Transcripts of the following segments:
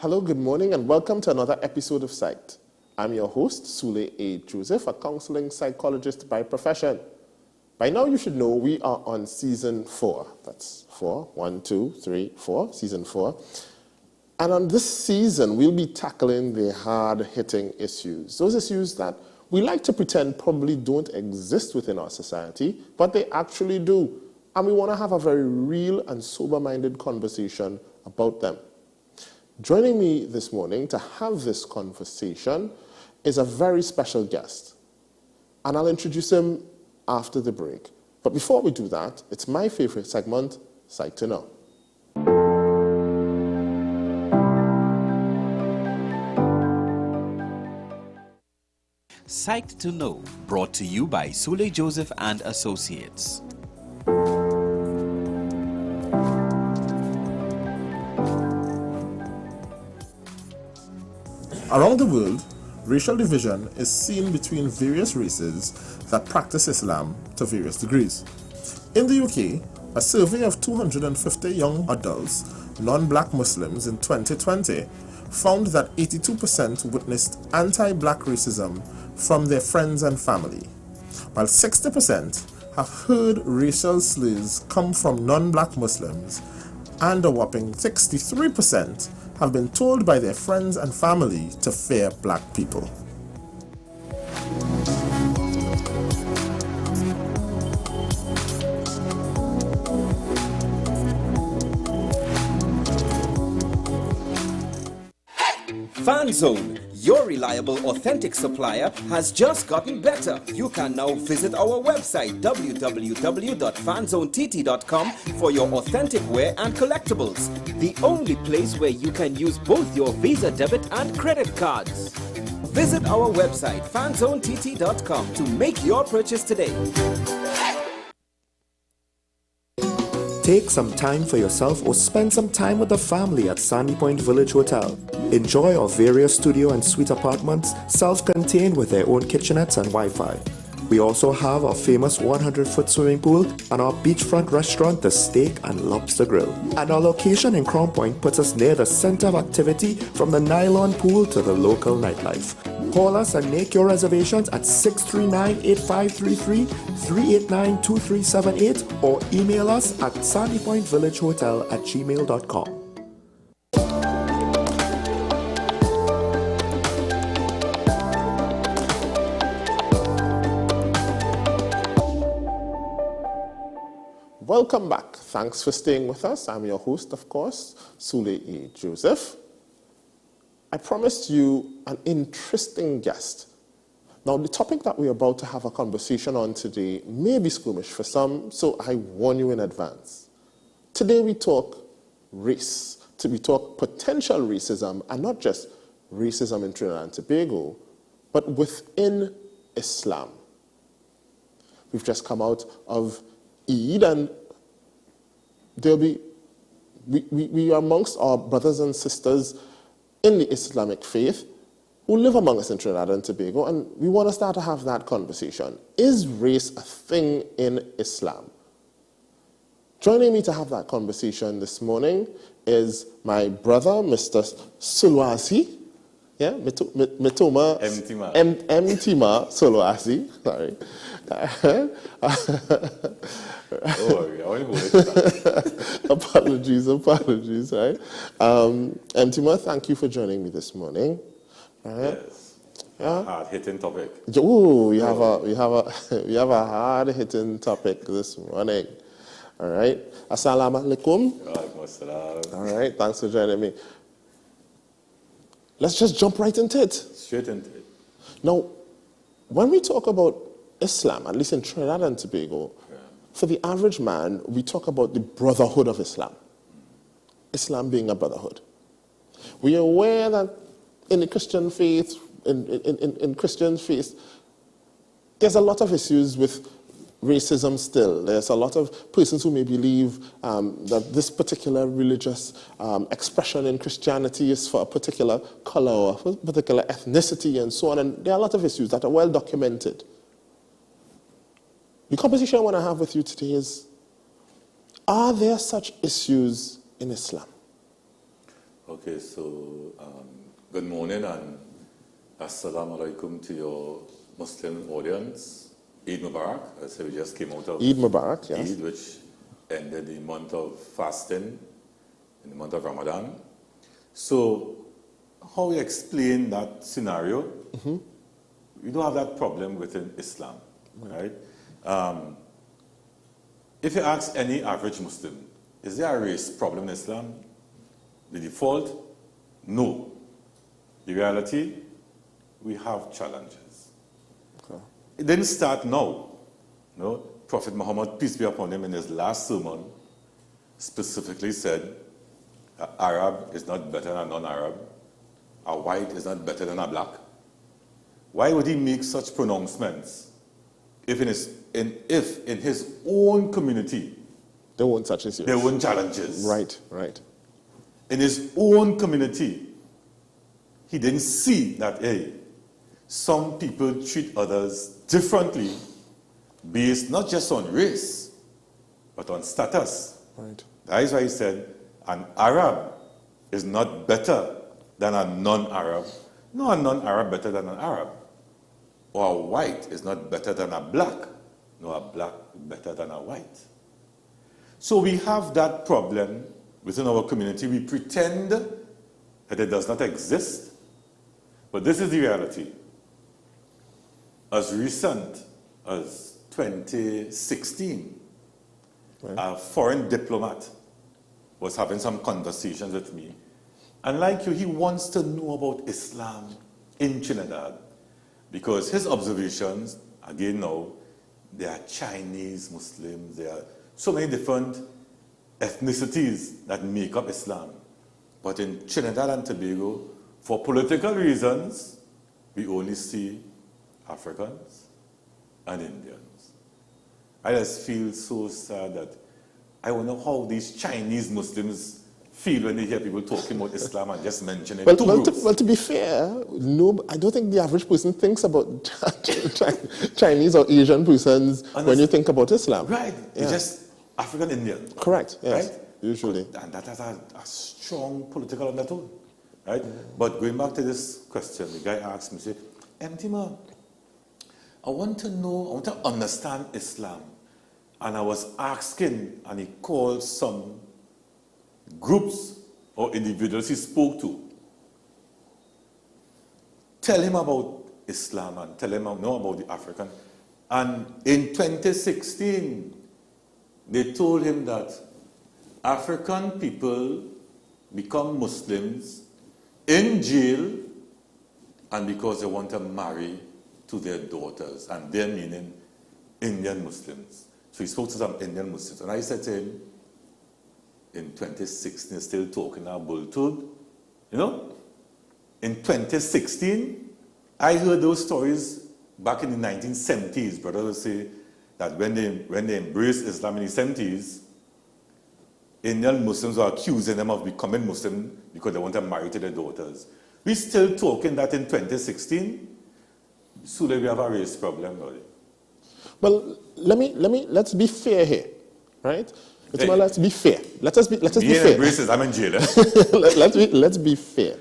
Hello, good morning, and welcome to another episode of Psyched. I'm your host, Sule A. Joseph, a counseling psychologist by profession. By now, you should know we are on season 4. That's 4, 1, 2, 3, 4, season 4. And on this season, we'll be tackling the hard-hitting issues. Those issues that we like to pretend probably don't exist within our society, but they actually do. And we want to have a very real and sober-minded conversation about them. Joining me this morning to have this conversation is a very special guest. And I'll introduce him after the break. But before we do that, it's my favorite segment, Psyched to Know. Psyched to Know, brought to you by Sule Joseph and Associates. Around the world, racial division is seen between various races that practice Islam to various degrees. In the UK, a survey of 250 young adults, non-black Muslims in 2020, found that 82% witnessed anti-black racism from their friends and family, while 60% have heard racial slurs come from non-black Muslims, and a whopping 63% have been told by their friends and family to fear black people. FanZone, your reliable, authentic supplier, has just gotten better. You can now visit our website www.fanzonett.com for your authentic wear and collectibles. The only place where you can use both your Visa debit and credit cards. Visit our website fanzonett.com to make your purchase today. Take some time for yourself or spend some time with the family at Sandy Point Village Hotel. Enjoy our various studio and suite apartments, self-contained with their own kitchenettes and Wi-Fi. We also have our famous 100-foot swimming pool and our beachfront restaurant, the Steak and Lobster Grill. And our location in Crown Point puts us near the center of activity from the nylon pool to the local nightlife. Call us and make your reservations at 639-8533, 389-2378, or email us at sandypointvillagehotel@gmail.com. Welcome back. Thanks for staying with us. I'm your host, of course, Sule A. Joseph. I promised you an interesting guest. Now, the topic that we're about to have a conversation on today may be squeamish for some, so I warn you in advance. Today we talk race. We talk potential racism, and not just racism in Trinidad and Tobago, but within Islam. We've just come out of Eid, and we are amongst our brothers and sisters in the Islamic faith who live among us in Trinidad and Tobago, and we want to start to have that conversation. Is race a thing in Islam? Joining me to have that conversation this morning is my brother, Mr. Soluasi. Yeah, Mitoma Mtima Soluasi. Sorry. Apologies, right? Mtima, thank you for joining me this morning. Yes. Hard-hitting topic. Oh, we have a hard-hitting topic this morning. All right. Assalamu alaikum. All right. Thanks for joining me. Let's just jump right into it. Straight into it. Now, when we talk about Islam, at least in Trinidad and Tobago, for the average man, we talk about the brotherhood of Islam. Islam being a brotherhood. We are aware that in the Christian faith, in Christian faith, there's a lot of issues with racism still. There's a lot of persons who may believe that this particular religious expression in Christianity is for a particular color or a particular ethnicity and so on. And there are a lot of issues that are well documented. The conversation I want to have with you today is, are there such issues in Islam? Okay, so good morning and assalamu alaikum to your Muslim audience. Eid Mubarak, as we just came out of Eid Mubarak, yes. Eid, which ended the month of fasting in the month of Ramadan. So, how we explain that scenario? We don't have that problem within Islam, right? If you ask any average Muslim, is there a race problem in Islam? The default, no. The reality, we have challenges. Okay. It didn't start now. No? Prophet Muhammad, peace be upon him, in his last sermon, specifically said, an Arab is not better than a non-Arab. A white is not better than a black. Why would he make such pronouncements if in his own community There weren't such issues. there weren't challenges? Right, right. In his own community, he didn't see that, hey, some people treat others differently based not just on race, but on status. Right. That is why he said, an Arab is not better than a non-Arab. No, a non-Arab better than an Arab. Or a white is not better than a black. No, a black better than a white. So we have that problem within our community. We pretend that it does not exist, but this is the reality. As recent as 2016, Right. a foreign diplomat was having some conversations with me. And like you, he wants to know about Islam in Trinidad because his observations, again now, there are Chinese Muslims, there are so many different ethnicities that make up Islam. But in Trinidad and Tobago, for political reasons, we only see Africans and Indians. I just feel so sad that I wonder how these Chinese Muslims feel when they hear people talking about Islam and just mentioning two groups. Well, to be fair, no, I don't think the average person thinks about Chinese or Asian persons when you think about Islam. Right. Yeah. It's just African Indian. Correct, yes, Right? usually. And that has a strong political undertone. Right? But going back to this question, the guy asked me, say, Mtima, I want to know, I want to understand Islam. And I was asking, and he called some groups or individuals he spoke to. Tell him about Islam and tell him know about the African. And in 2016, they told him that African people become Muslims in jail and because they want to marry to their daughters, and they're meaning Indian Muslims. So he spoke to some Indian Muslims, and I said to him, in 2016, still talking about Bultud, you know? In 2016, I heard those stories back in the 1970s. Brothers would say that when they embraced Islam in the 70s, Indian Muslims were accusing them of becoming Muslim because they want to marry to their daughters. We're still talking that in 2016. So we have a race problem, buddy. Well, let's be fair here, right? Hey. Well, let's be fair. Let us be Being fair. embraced I'm in jail. let's be fair.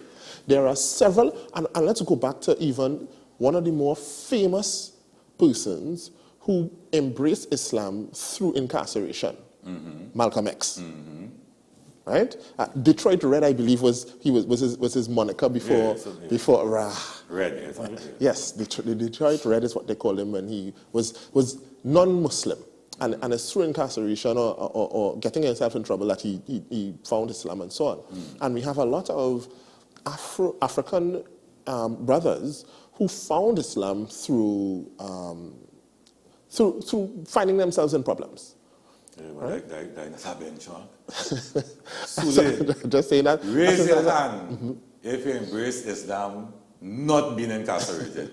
There are several, and let's go back to even one of the more famous persons who embraced Islam through incarceration, Malcolm X. Right? Detroit Red, I believe, was his moniker before. Red. Yes, the Detroit Red is what they called him when he was non-Muslim, and it's through incarceration or getting himself in trouble that he found Islam and so on. And we have a lot of African brothers who found Islam through finding themselves in problems. Just saying that. Raise your hand if you embrace Islam, not being incarcerated.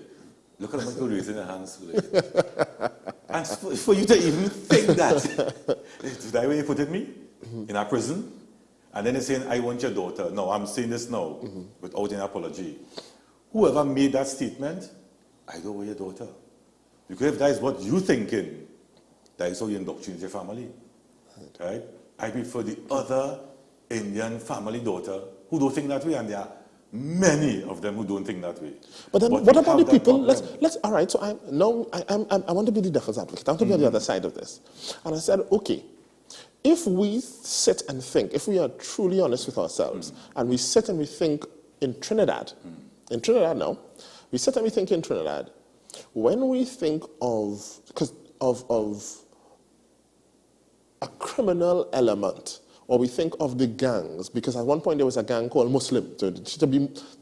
Look at the people raising their hands. And for you to even think that, is that way you put it me? In a prison? And then they're saying, I want your daughter. No, I'm saying this now, without an apology. Whoever made that statement, I don't want your daughter. Because if that is what you're thinking, that is how you indoctrinate your family. Right? I prefer the other Indian family daughter who don't think that way, and there are many of them who don't think that way. But then, But what we about have the that people? problem. Let's. All right. So I want to be the devil's advocate. I want to be on the other side of this. And I said, okay, if we sit and think, if we are truly honest with ourselves, and we sit and we think in Trinidad now, we sit and we think in Trinidad, when we think of a criminal element, or we think of the gangs, because at one point there was a gang called Muslim. So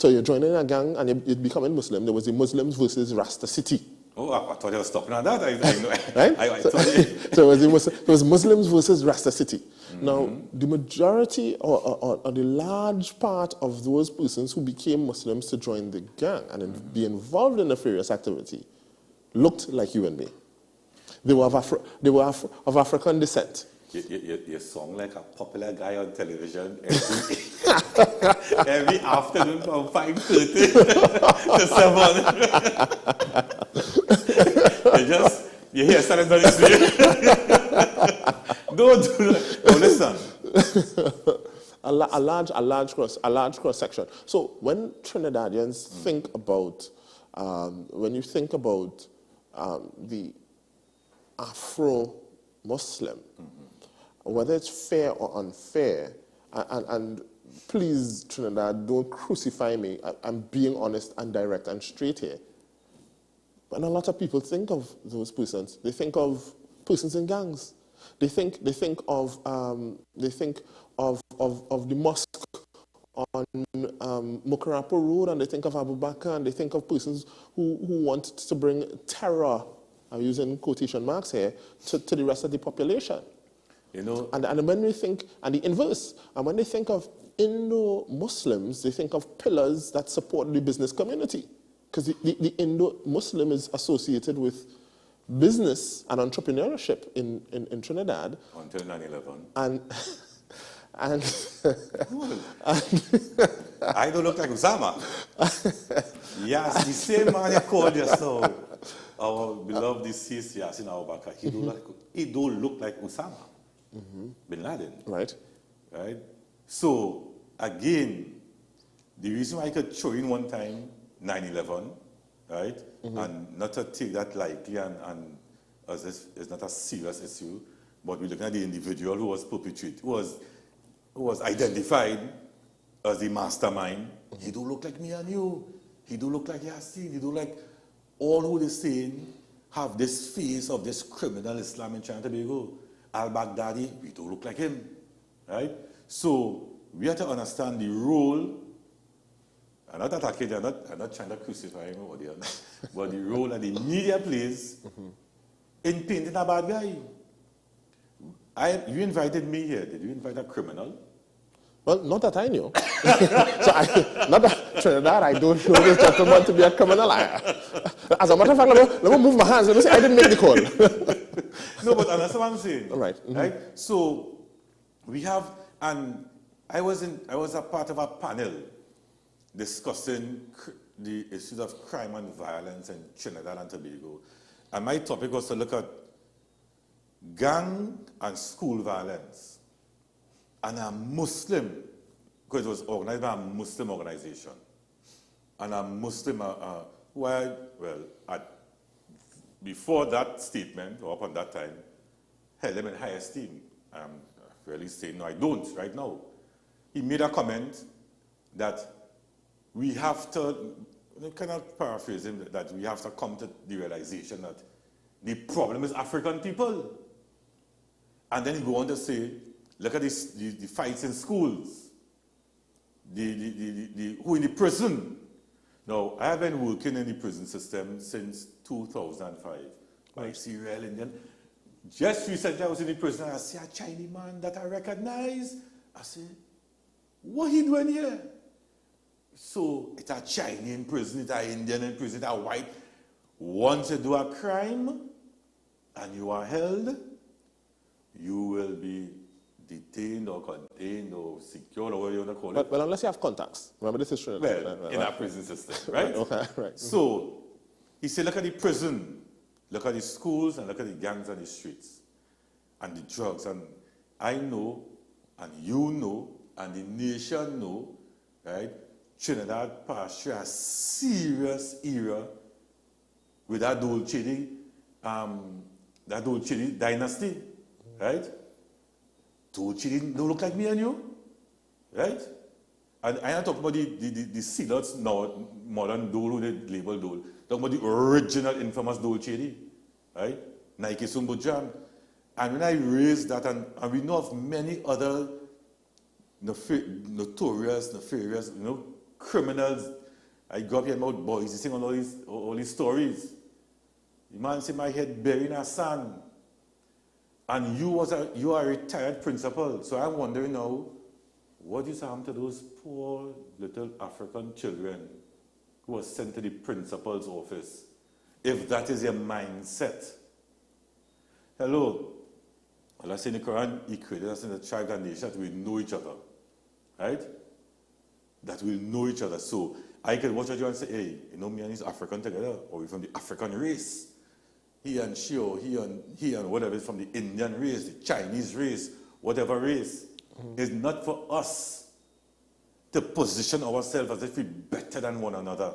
you're joining a gang and you're becoming Muslim. There was the Muslims versus Rasta City. Oh, I thought you were stopping on that. I know. Right? I thought So it was Muslims versus Rasta City. Now, the majority or the large part of those persons who became Muslims to join the gang and be involved in nefarious activity looked like you and me. They were of African descent. You sound like a popular guy on television every afternoon from 5:30 to 7. You hear something on the Don't do that. Oh, listen. A large cross section. So when Trinidadians think about, when you think about the Afro-Muslim, whether it's fair or unfair, and please, Trinidad, don't crucify me. I'm being honest and direct and straight here. When a lot of people think of those persons, they think of persons in gangs. They think of the mosque on Mukarapo Road, and they think of Abu Bakr, and they think of persons who want to bring terror, I'm using quotation marks here, to the rest of the population. You know, and when we think, and the inverse, and when they think of Indo-Muslims, they think of pillars that support the business community. Because the Indo-Muslim is associated with business and entrepreneurship in Trinidad. Until 9/11. And I don't look like Osama. Yes, the same man you called just now, our beloved deceased Yasin Awabaka, he don't look like Osama bin Laden. Right. Right? So, again, the reason why I could throw in one time 9/11, right? And not to take that lightly and as if it's not a serious issue, but we're looking at the individual who was perpetrated, who was identified as the mastermind. He do look like me and you. He do look like Yasin. He do like all who they saying have this face of this criminal Islam in Trinidad and Tobago. Al-Baghdadi, we do look like him, right? So we have to understand the role. I'm not attacking, I'm not trying to crucify him or the other, but the role that the media plays in painting a bad guy. You invited me here. Did you invite a criminal? Well, not that I knew. Not that Trinidad, I don't know this gentleman to be a criminal. As a matter of fact, let me move my hands. Let me say I didn't make the call. No, but that's what I'm saying. All right. Right? So we have, and I was a part of a panel discussing the issues of crime and violence in Trinidad and Tobago. And my topic was to look at gang and school violence. And a Muslim, because it was organized by a Muslim organization. And a Muslim, before that statement, or upon that time, held him in high esteem. I'm really saying, no, I don't right now. He made a comment that we have to, I cannot paraphrase him, that we have to come to the realization that the problem is African people. And then he go on to say, look at this, the fights in schools, who in the prison. Now, I have been working in the prison system since 2005. I see real Indian. Just recently I was in the prison and I see a Chinese man that I recognize. I say, what he doing here? So it's a Chinese in prison, it's an Indian in prison, it's a white. Once you do a crime and you are held, you will be detained or contained or secured or whatever you want to call it. Well, unless you have contacts. Remember, this is true. Well, in our prison system, right? Okay, right. So he said, look at the prison, look at the schools, and look at the gangs on the streets and the drugs. And I know, and you know, and the nation know right? Trinidad passed through a serious era with that Dolce dynasty, right? Dolce don't look like me and you, right? And I am talking about the sealers now, modern Dole, who they label Dole. Talking about the original infamous Dolce, right? Nike Sumbo Jam. And when I raised that, and we know of many other notorious, nefarious, criminals. I grew up here about boys, you sing all these stories. The man said my head buried in a sand. And you are a retired principal. So I'm wondering now, what is happening to those poor little African children who were sent to the principal's office? If that is your mindset. Hello. Allah said in the Quran, He created us in the tribe and nation that we know each other. Right? That we know each other. So I can watch you and say, hey, me and he's African together, or we from the African race. He and she, or he and whatever is from the Indian race, the Chinese race, whatever race. It's not for us to position ourselves as if we're better than one another.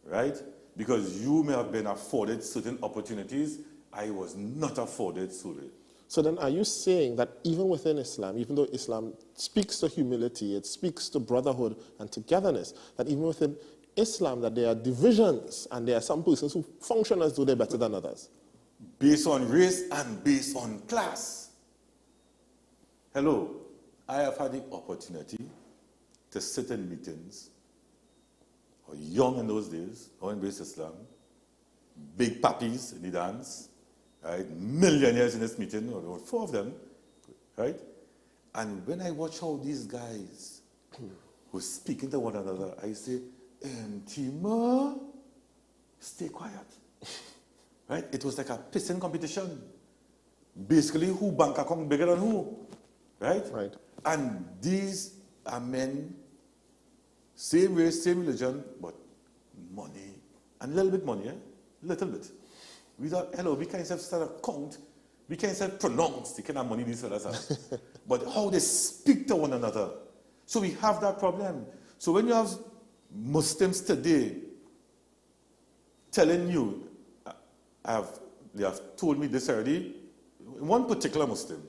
Right? Because you may have been afforded certain opportunities I was not afforded solely. So then are you saying that even within Islam, even though Islam speaks to humility, it speaks to brotherhood and togetherness, that even within Islam that there are divisions and there are some persons who function as though they're better than others? Based on race and based on class. Hello, I have had the opportunity to sit in meetings, or young in those days, or embrace Islam, big pappies in the dance, right? Millionaires in this meeting, or 4 of them, right? And when I watch how these guys were speaking to one another, I say, Tima, stay quiet. Right? It was like a pissing competition. Basically, who bank account bigger than who? Right? Right. And these are men, same race, same religion, but money. And a little bit money, little bit. We thought, hello, we can't start a count. We can't pronounce the kind of money these fellas have. But how they speak to one another. So we have that problem. So when you have Muslims today telling you, they have told me this already, one particular Muslim,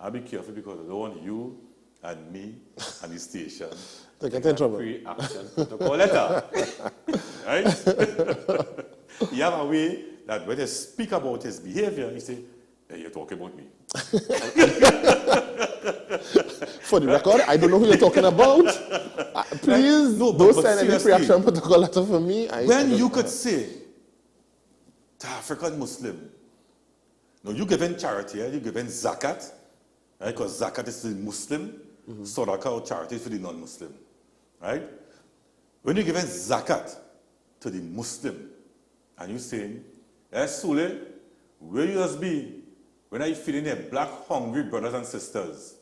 I'll be careful because I don't want you and me and the station to get in trouble. Pre-action protocol letter. Right? You have a way that when they speak about his behavior, you say, hey, you're talking about me. For the record, I don't know who you're talking about. Please don't send any pre-action protocol letter for me. When you could say to African Muslim, no, you giving charity, you giving zakat, right? Because zakat is the Muslim, sadaqah or charity is for the non-Muslim, right? When you're giving zakat to the Muslim, and you saying, Sule, where you must be when are you feeding your black hungry brothers and sisters?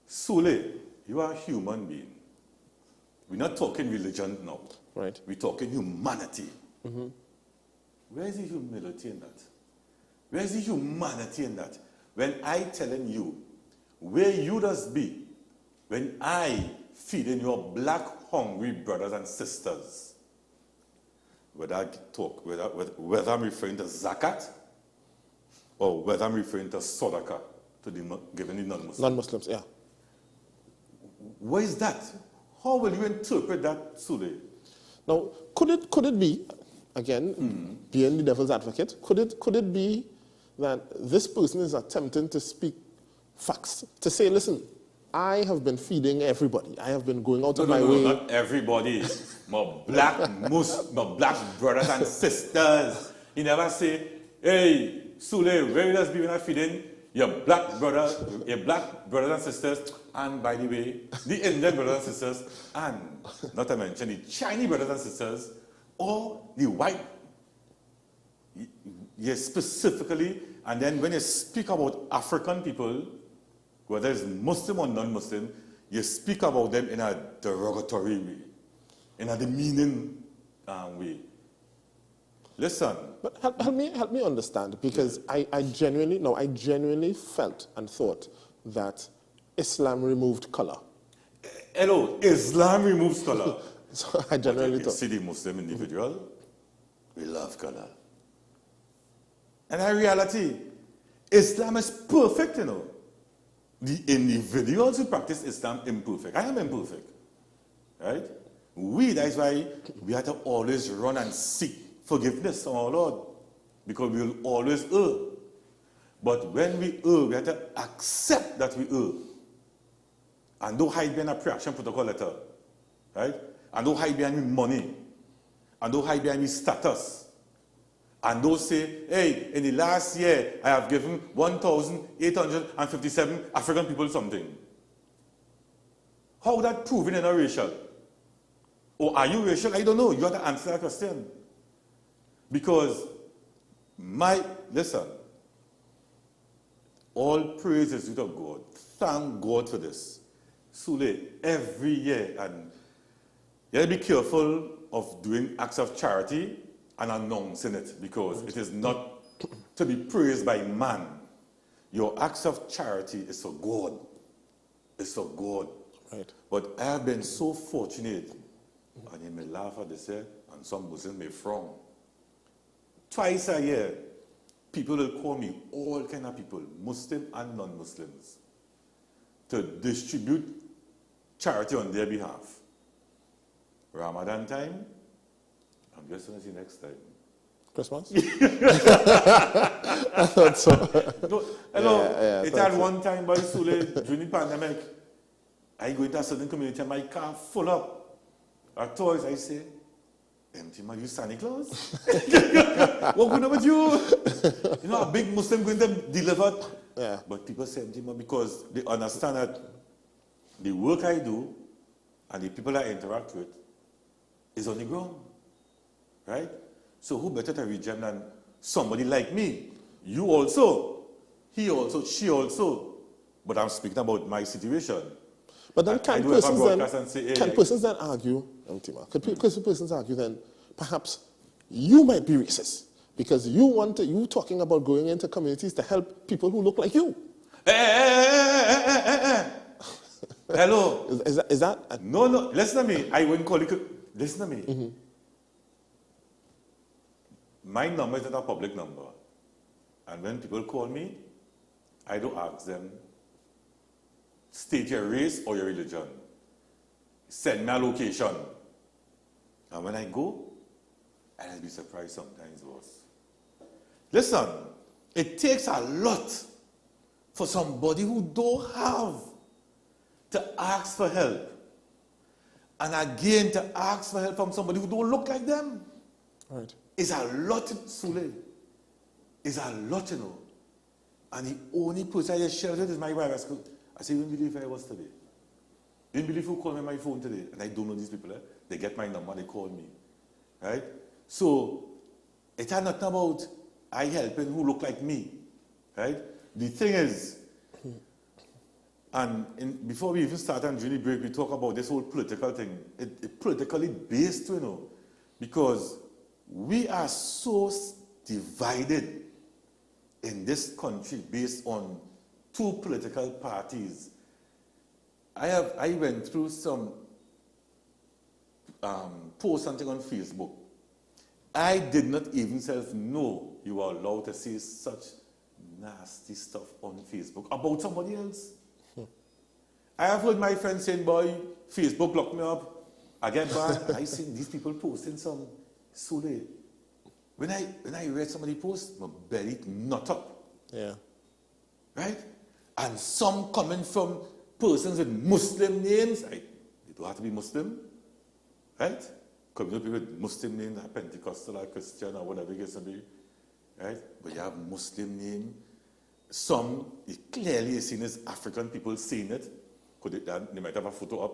Sule, you are a human being. We're not talking religion now. Right. We're talking humanity. Where is the humility in that? Where is the humanity in that? When I telling you where you must be when I feeding your black hungry brothers and sisters, whether I'm referring to zakat or whether I'm referring to sadaqah to the given the non-Muslims. Non-Muslims, yeah. What is that? How will you interpret that, Sule? Now, could it be, again, being the devil's advocate, could it be that this person is attempting to speak facts, to say, listen, I have been feeding everybody. I have been going out of my way. Not everybody. My black brothers and sisters. He never say, hey, Sule, where does be when I feeding your black brothers and sisters, and by the way, the Indian brothers and sisters, and not to mention the Chinese brothers and sisters, or the white. Yes, specifically, and then when you speak about African people, whether it's Muslim or non-Muslim, you speak about them in a derogatory way, in a demeaning way. Listen. But help me understand, because I genuinely felt and thought that Islam removed color. Hello, Islam removes color. So I generally You thought. see the Muslim individual, we love color. And in reality, Islam is perfect, you know. The individuals who practice Islam imperfect. I am imperfect. Right? That's why we have to always run and seek forgiveness from our Lord. Because we will always err. But when we err, we have to accept that we err. And don't hide behind a pre-action protocol letter. Right? And don't hide behind money. And don't hide behind status. And don't say, hey, in the last year, I have given 1,857 African people something. How that proven in a racial? Or are you racial? I don't know. You have to answer that question. Because listen, all praise is due to God. Thank God for this. Sule, every year, and you have to be careful of doing acts of charity and announcing it, because it is not to be praised by man. Your acts of charity is for God. It's for God. Right. But I have been so fortunate, and you may laugh at this here, and some Muslims may frown. Twice a year, people will call me, all kind of people, Muslim and non-Muslims, to distribute charity on their behalf. Ramadan time, I'm just going to see next time. Christmas? I thought so. No, it had one time by Sule during the pandemic. I go into a certain community and my car full up. At toys, I say, empty man, you Santa Claus? What going on with you? You know, a big Muslim going to deliver. Yeah. But people say empty man because they understand that the work I do and the people I interact with is on the ground. Right? So who better to reach them than somebody like me? You also, he also, she also. But I'm speaking about my situation. But then can persons then argue, could persons argue then perhaps you might be racist because you talking about going into communities to help people who look like you? Hello. Is that no, listen to me. I wouldn't call it. Listen to me. Mm-hmm. My number is not a public number. And when people call me, I don't ask them, state your race or your religion. Send me a location. And when I go, I'll be surprised sometimes worse. Listen, it takes a lot for somebody who don't have to ask for help. And again, to ask for help from somebody who don't look like them. right? It's a lot, Sule. It's a lot, you know. And the only person I just shared with is my wife. I say, you wouldn't believe I was today. You wouldn't believe who called me on my phone today. And I don't know these people. They get my number, they call me. Right? So, it's not about I helping who look like me. Right? The thing is, and before we even start on during the break, we talk about this whole political thing. It's politically based, you know, because we are so divided in this country based on two political parties. I went through some post something on Facebook. I did not even know you are allowed to say such nasty stuff on Facebook about somebody else. I have heard my friends saying, boy, Facebook locked me up. I get banned. I seen these people posting some Sule. When I read somebody post, my belly nut up. Yeah. Right? And some coming from persons with Muslim names. They don't have to be Muslim. Right? Coming from people with Muslim names, Pentecostal or Christian or whatever it is to be. Right? But you have Muslim name. Some, it clearly is seen as African people saying it. They might have a photo up.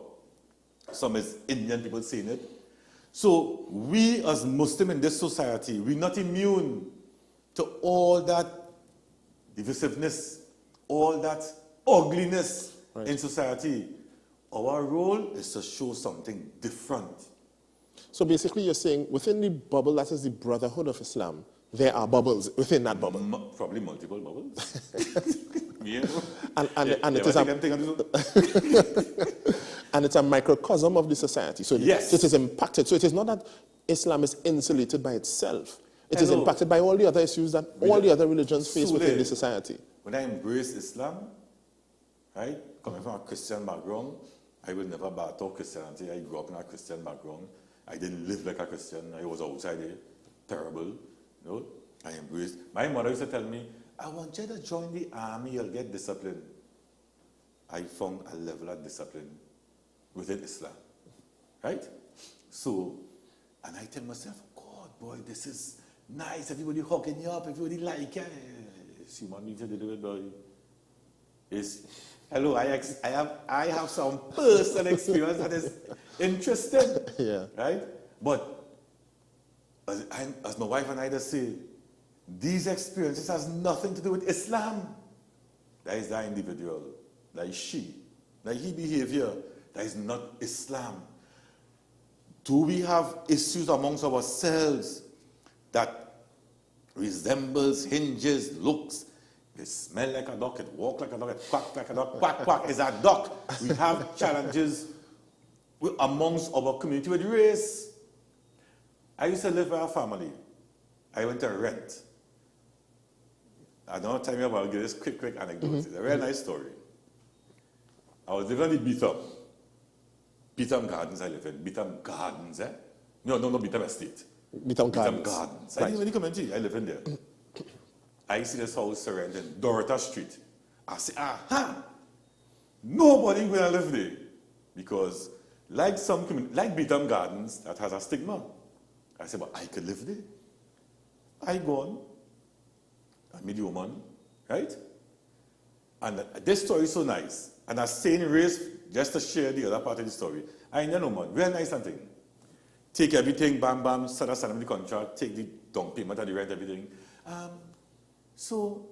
Some is Indian people saying it. So we as Muslims in this society, we're not immune to all that divisiveness, all that ugliness in society. Our role is to show something different. So basically you're saying within the bubble that is the Brotherhood of Islam, there are bubbles within that bubble. Probably multiple bubbles. Yeah. And it is And it's a microcosm of the society. So Yes. it is impacted. So it is not that Islam is insulated by itself. It is Hello. impacted by all the other issues that all the other religions face Sule, within the society. When I embraced Islam, right, coming from a Christian background, I will never battle Christianity. I grew up in a Christian background. I didn't live like a Christian. I was outside there, terrible. You know, I embraced. My mother used to tell me, I want you to join the army, you'll get discipline. I found a level of discipline within Islam, right? So, and I tell myself, God, boy, this is nice. Everybody hugging you up, everybody like, she want me to do it, boy. It's, hello, I have some personal experience that is interesting, Yeah. right? But as my wife and I just say, these experiences has nothing to do with Islam. That is that individual, that is she, that his behavior, that is not Islam. Do we have issues amongst ourselves that resembles, hinges, looks? It smell like a duck, it walk like a duck, it quack like a duck, quack, quack is a duck. We have challenges amongst our community with race. I used to live with a family. I went to rent. I don't have time here, but I'll give this quick anecdote. It's a very nice story. I was living in the Beetham Gardens I live in. Beetham Gardens, eh? No, Beetham Estate. Beetham Gardens. Gardens. Right. I live in the community. I live in there. I see this house surrounding Dorota Street. I say, aha! Nobody will live there. Because like some community, like Beetham Gardens, that has a stigma. I said, but I could live there. I go on. I meet the woman, right? And this story is so nice. And I say in race, just to share the other part of the story. I know woman, very nice something. Take everything, bam, bam, send the contract, take the down payment and the rent, everything. So,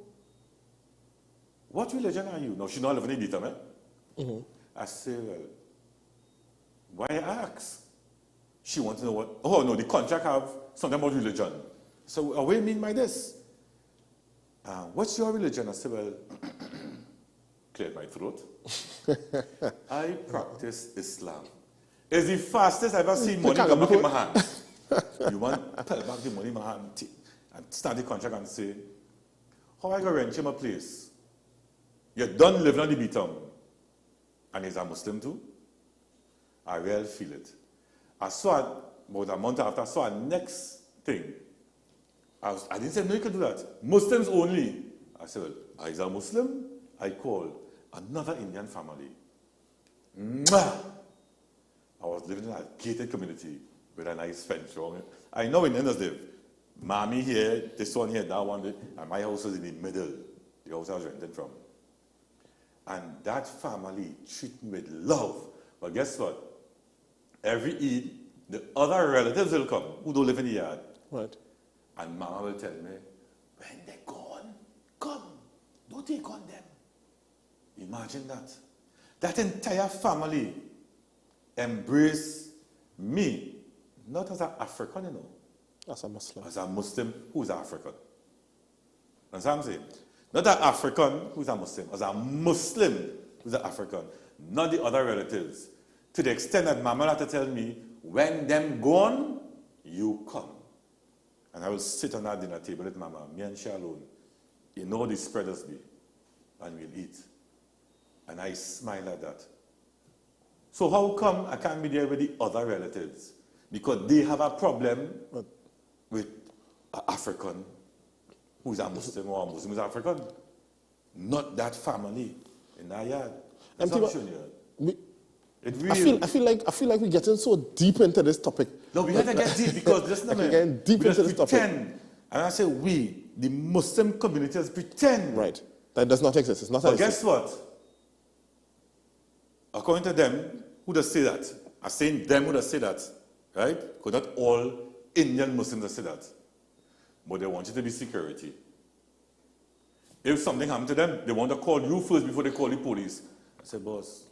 what religion are you? No, she's not living in Beetham, eh? I say, well, why I ask? She wants to know what, oh no, the contract have something about religion. So, what do you mean by this? What's your religion? I said, well, cleared my throat. I practice Islam. It's the fastest I've ever seen money come back in my hand. You want to pull back the money in my hand and start the contract and say, how I going to rent you my place? You're done living on the Beetham. And he's a Muslim too? I really feel it. I saw it about a month after, I saw a next thing. I didn't say, no, you can do that. Muslims only. I said, well, he's a Muslim. I called another Indian family. Mwah! I was living in a gated community with a nice fence around it. I know Indians live. Mommy here, this one here, that one, and my house was in the middle, the house I was renting from. And that family treated me with love. But guess what? Every Eid, the other relatives will come who don't live in the yard. Right. And Mama will tell me, when they're gone, come, don't take on them. Imagine that. That entire family embraced me, not as an African, you know. As a Muslim. As a Muslim who's African. That's what I'm saying. Not an African who's a Muslim, as a Muslim who's an African. Not the other relatives. To the extent that Mama had to tell me, when them gone, you come. And I will sit on that dinner table with Mama, me and she alone. You know the spreaders be. And we'll eat. And I smile at that. So how come I can't be there with the other relatives? Because they have a problem with an African who's a Muslim or a Muslim who's African. Not that family in that yard. That's what I'm showing you. It really, I feel like we're getting so deep into this topic. no, we have to get deep because listen to me. Getting deep We into just this pretend. topic. And I say we, the Muslim communities, pretend. Right. That does not exist. It's not. But guess what? According to them, who does say that? I'm saying them who does say that, right? Because not all Indian Muslims does say that. But they want you to be security. If something happened to them, they want to call you first before they call the police. I said, boss,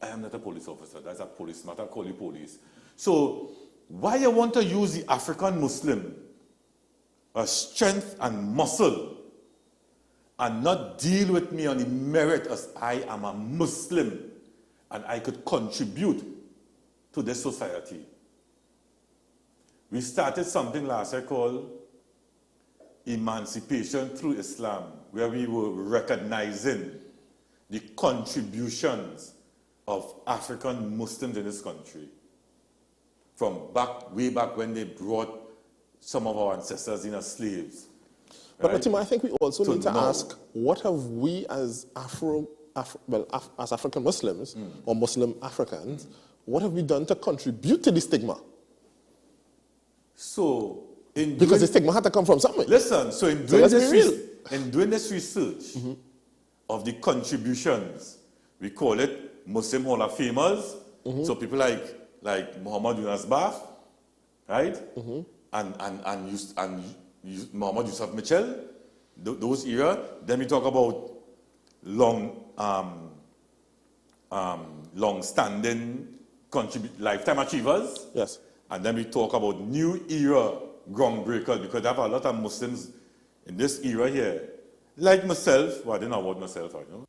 I am not a police officer. That's a police matter. I'll call you police. So, why you want to use the African Muslim as strength and muscle and not deal with me on the merit as I am a Muslim and I could contribute to this society. We started something last year called Emancipation Through Islam, where we were recognizing the contributions of African Muslims in this country. From way back when they brought some of our ancestors in as slaves. But right? Matima, I think we also need to now. ask, what have we as as African Muslims or Muslim Africans, what have we done to contribute to the stigma? So, because the stigma had to come from somewhere. Listen, so in doing this research of the contributions, we call it Muslim Hall of Famers. So people like Muhammad Yunus Bath, right? And Muhammad Yusuf Mitchell, those era. Then we talk about long-standing lifetime achievers. Yes. And then we talk about new era groundbreakers, because there are a lot of Muslims in this era here, like myself. Well, I didn't know about myself, I know.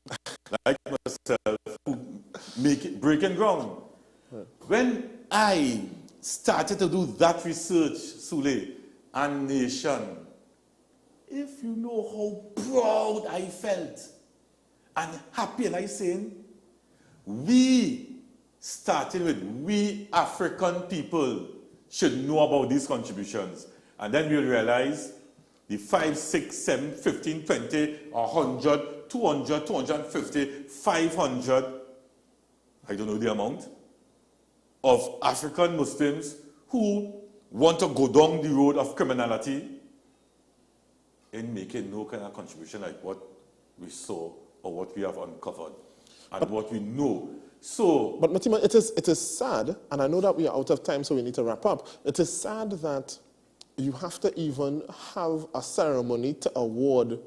Like myself, who make it breaking ground. When I started to do that research, Sule, and Nation, if you know how proud I felt and happy, and I saying, we started with we African people should know about these contributions. And then we'll realize the 5, 6, 7, 15, 20, 100, 200, 250, 500, I don't know the amount, of African Muslims who want to go down the road of criminality in making no kind of contribution like what we saw or what we have uncovered and what we know. So, but Matima, it is sad, and I know that we are out of time, so we need to wrap up. It is sad that you have to even have a ceremony to award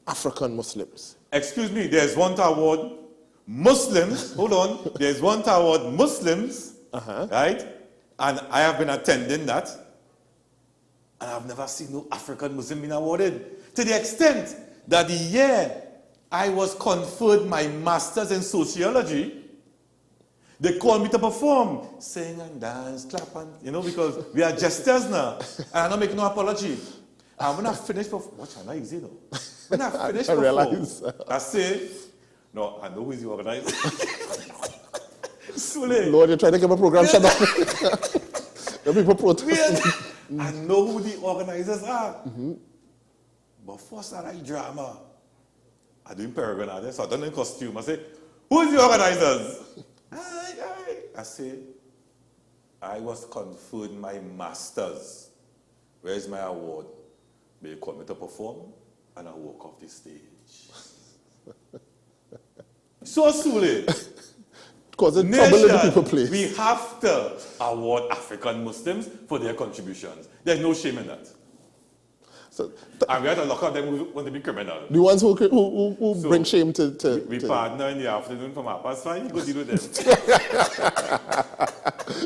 African Muslims. Excuse me, there's one to award Muslims. Hold on, there's one to award Muslims, right? And I have been attending that, and I've never seen no African Muslim being awarded. To the extent that the year I was conferred my master's in sociology, they called me to perform, sing and dance, clap and, because we are jesters now. And I'm not making no apology. And when I finish perform, watch, I'm not easy though. When I finish perform, I say, no, I know who is the organizer. Sule. Lord, you're trying to give a program shut up. The people protest. I know who the organizers are. But first I like drama. I do in Peregrine out there, so I done in costume. I say, who's the organizers? I say, I was conferred my master's. Where's my award? They called me to perform, and I walk off the stage. So, Sule, because it's trouble in the people place. We have to award African Muslims for their contributions. There's no shame in that. So, and we have to lock up them who want to be criminal. The ones who so bring shame to... We partner in the afternoon from 5:30, you go deal with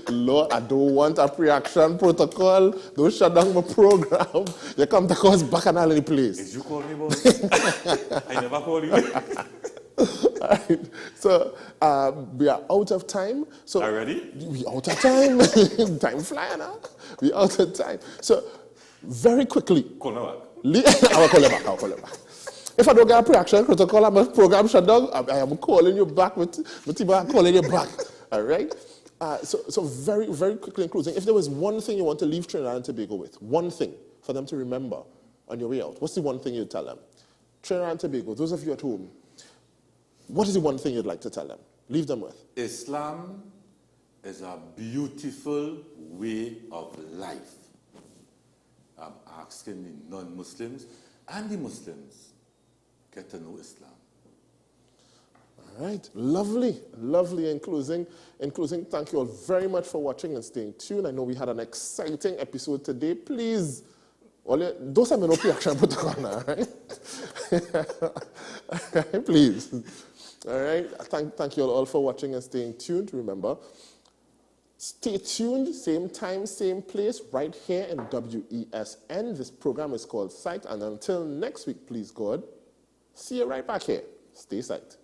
them. Lord, I don't want a pre-action protocol. Don't shut down my program. You come to cause bacchanal in the place. Did you call me, boss? I never called you. All right. So, we are out of time. So, are you ready? We out of time. Time flying now. We out of time. So, very quickly. Call me back. I'll call you back. If I don't get a pre-action protocol, I'm a program shut down. I am calling you back with I'm calling you back. All right? So very, very quickly in closing, if there was one thing you want to leave Trinidad and Tobago with, one thing for them to remember on your way out, what's the one thing you'd tell them? Trinidad and Tobago, those of you at home, what is the one thing you'd like to tell them? Leave them with. Islam is a beautiful way of life. I'm asking the non-Muslims and the Muslims, get to know Islam. All right, lovely in closing. Thank you all very much for watching and staying tuned. I know we had an exciting episode today. Please, those are no pre-action protocol now, right? Please. All right, thank you all for watching and staying tuned. Remember, stay tuned, same time, same place, right here in WESN. This program is called Psyched, and until next week, please God, see you right back here. Stay psyched.